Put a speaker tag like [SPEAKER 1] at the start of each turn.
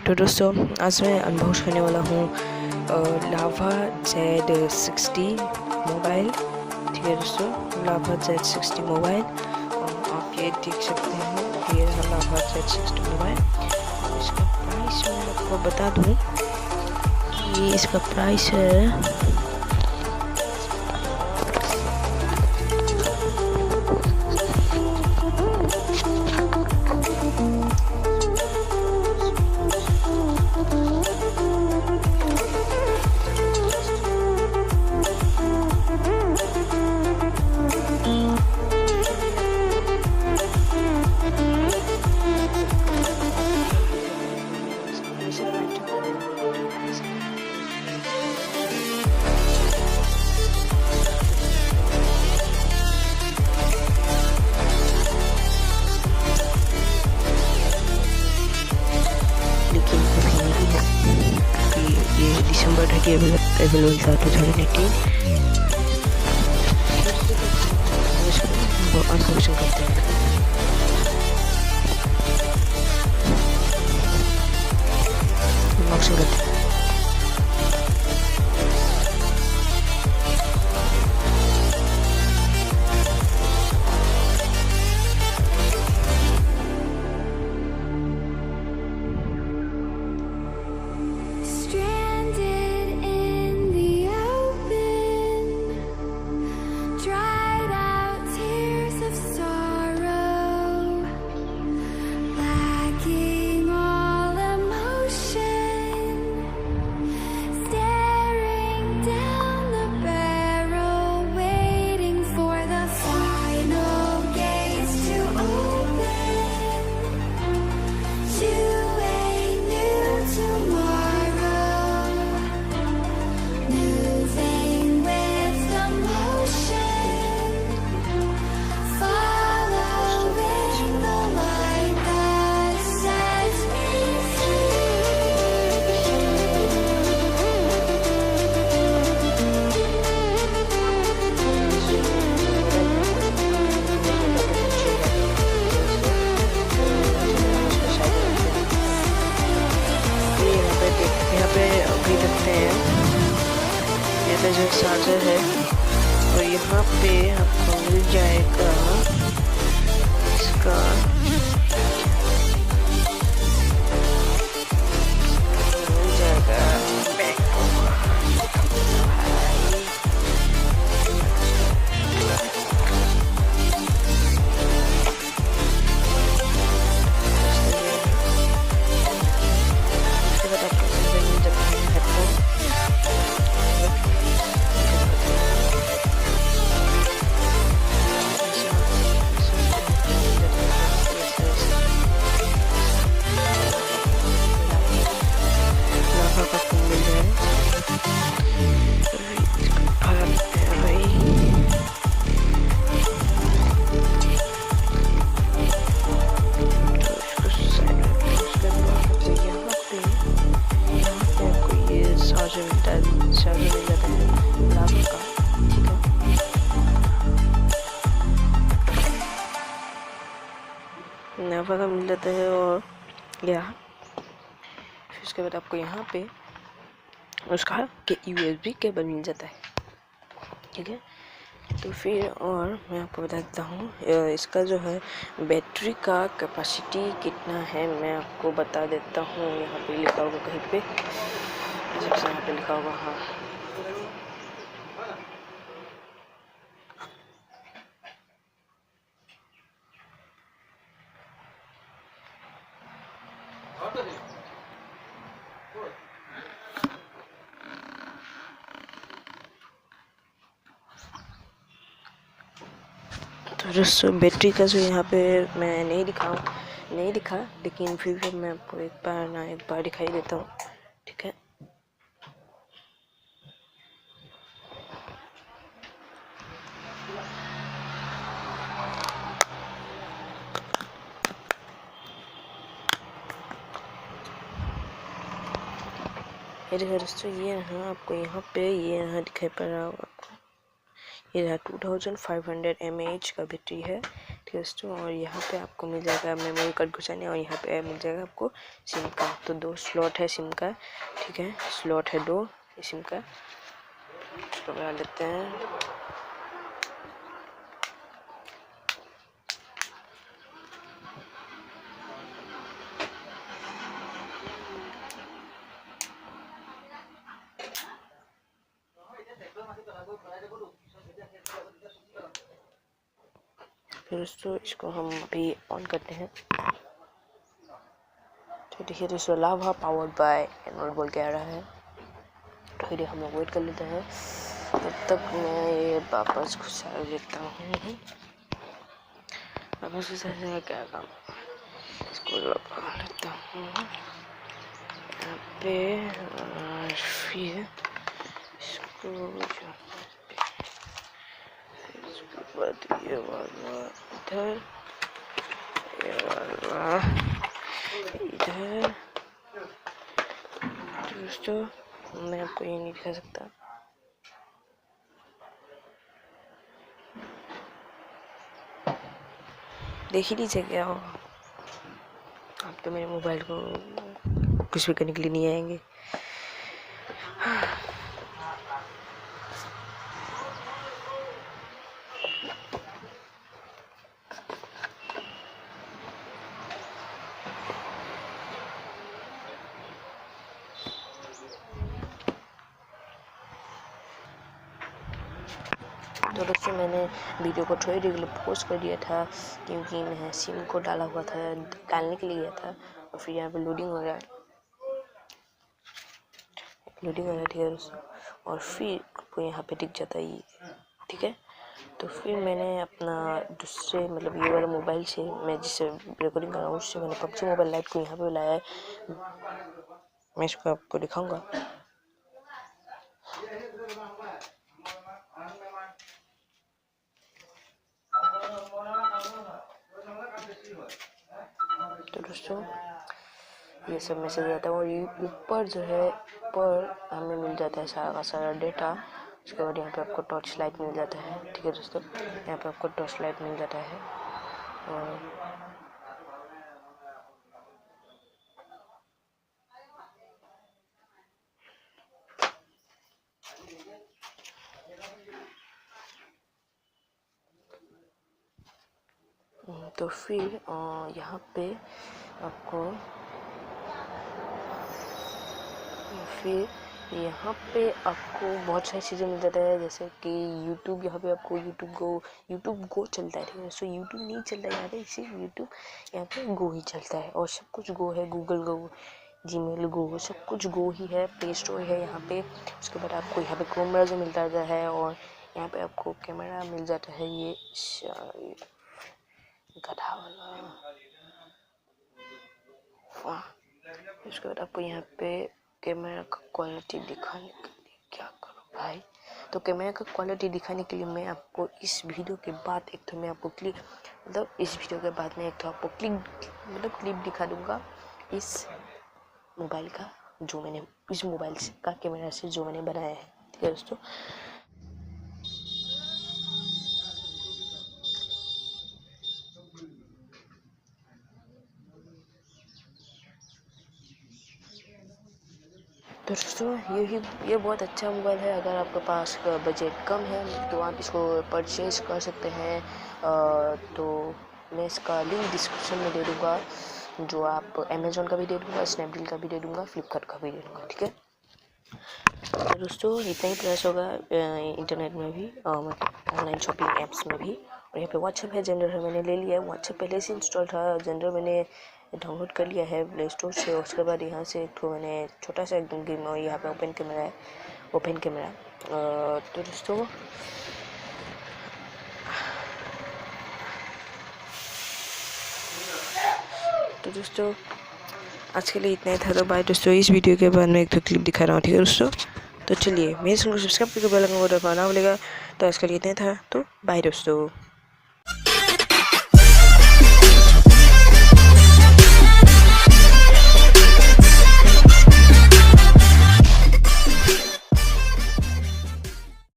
[SPEAKER 1] तो दोस्तों आज मैं अनबॉक्स करने वाला हूँ लावा Z60 मोबाइल। ठीक है दोस्तों, लावा Z60 मोबाइल आप ये देख सकते हैं। ये है लावा Z60 मोबाइल और इसका प्राइस मैं आपको बता दूँ कि इसका प्राइस है लेकिन अभी नहीं है क्योंकि ये दिसंबर तक अवेलेबल था 2018। वो अनबॉक्सिंग करते हैं। अनबॉक्सिंग करते हैं। जो चार्जर है और यहाँ पे आपको मिल जाएगा इसका मिल जाएगा बैक नाफा का मिल जाता है। और यहाँ फिर उसके बाद आपको यहाँ पे उसका USB केबल मिल जाता है। ठीक है, तो फिर और मैं आपको बता देता हूँ इसका जो है बैटरी का कैपेसिटी कितना है मैं आपको बता देता हूँ। यहाँ पे लिखा होगा कहीं पे, यहाँ पे लिखा होगा। हाँ, तो दोस्तों बैटरी का जो यहाँ पे मैं नहीं दिखा लेकिन फिर भी मैं आपको एक बार दिखाई देता हूँ। ठीक है, ये देखो दोस्तों, ये यहाँ आपको यहाँ पे ये यहाँ दिखाई पड़ रहा होगा आपको। ये 2500 mAh का बैटरी है। ठीक है दोस्तों। और यहाँ पे आपको मिल जाएगा मेमोरी कार्ड घुसाने, और यहाँ पे मिल जाएगा आपको सिम का। तो 2 स्लॉट है सिम का, ठीक है, स्लॉट है 2 सिम का। इसको बना लेते हैं। फिर दोस्तों इसको हम अभी ऑन करते हैं। तो देखिए दोस्तों, लावा पावर्ड बाय एनरोड बोल के आ रहा है। तो फिर हम लोग वेट कर लेते हैं। तब तक मैं ये वापस घुसा लेता हूँ। वापस घुसा क्या काम, इसको लगा लेता हूँ यहाँ पे। और फिर इसको बाद ये वाला इधर, ये वाला इधर। दोस्तों मैं आपको ये नहीं दिखा सकता, देख ही लीजिए क्या हो। आप तो मेरे मोबाइल को कुछ भी करने के लिए नहीं आएंगे। तो दोस्तों मैंने वीडियो को थोड़ी देर के लिए पोस्ट कर दिया था, क्योंकि मैं सिम को डाला हुआ था, डालने के लिए गया था। और फिर यहाँ पे लोडिंग हो रहा है, ठीक है दोस्तों। और फिर आपको यहाँ पे दिख जाता है ये, ठीक है। तो फिर मैंने अपना दूसरे मतलब ये वाला मोबाइल से, मैं जिससे रिकॉर्डिंग कर रहा हूँ उससे मैंने पबजी मोबाइल लाइट को यहाँ पे लाया है। मैं इसको आपको दिखाऊंगा। तो दोस्तों ये सब मैसेज आता है, और ये ऊपर जो है ऊपर हमें मिल जाता है सारा का सारा डेटा। उसके बाद यहाँ पे आपको टॉर्च लाइट मिल जाता है, ठीक है दोस्तों। यहाँ पे आपको टॉर्च लाइट मिल जाता है। और तो फिर यहाँ पे आपको बहुत सारी चीज़ें मिल जाता है, जैसे कि यूट्यूब। यहाँ पे आपको यूट्यूब गो चलता है, ठीक है। सो यूट्यूब नहीं चलता है यहाँ पे, सिर्फ यूट्यूब यहाँ पे गो ही चलता है। और सब कुछ गो है, गूगल गो, जीमेल गो, सब कुछ गो ही है। प्ले स्टोर है यहाँ पे। उसके बाद आपको यहाँ पे क्रोम ब्राउज़र मिल जाता है, और यहाँ पे आपको कैमरा मिल जाता है। ये गधा वाला, उसके बाद आपको यहाँ पे कैमरा का क्वालिटी दिखाने के लिए क्या करो भाई। तो कैमरा का क्वालिटी दिखाने के लिए मैं आपको इस वीडियो के बाद एक तो मैं आपको इस वीडियो के बाद मैं एक तो आपको क्लिप दिखा दूंगा इस मोबाइल का, जो मैंने इस मोबाइल का कैमरा से जो मैंने बनाया है, ठीक है दोस्तों। ये बहुत अच्छा मोबाइल है। अगर आपके पास बजट कम है तो आप इसको परचेज़ कर सकते हैं। तो मैं इसका लिंक डिस्क्रिप्शन में दे दूँगा, जो आप अमेज़ॉन का भी दे दूँगा, स्नैपडील का भी दे दूँगा, फ्लिपकार्ट का भी दे दूँगा, ठीक है। तो दोस्तों इतना ही प्रयास होगा इंटरनेट में भी, मतलब ऑनलाइन शॉपिंग ऐप्स में भी। और यहाँ पे व्हाट्सएप है, जनरल मैंने ले लिया है। व्हाट्सएप पहले से इंस्टॉल था, जनरल मैंने डाउनलोड कर लिया है प्ले स्टोर से। उसके बाद यहाँ से एक तो मैंने छोटा सा एकदम गेम, और यहाँ पे ओपन कैमरा। तो दोस्तों आज के लिए इतना ही था। तो बाय दोस्तों, इस वीडियो के बाद मैं एक तो क्लिप दिखा रहा हूँ, ठीक है दोस्तों। तो चलिए मेरे चैनल को सब्सक्राइब करके बेल आइकन को दबाना बोलेगा। तो आज के लिए इतना ही था। तो बाय दोस्तों।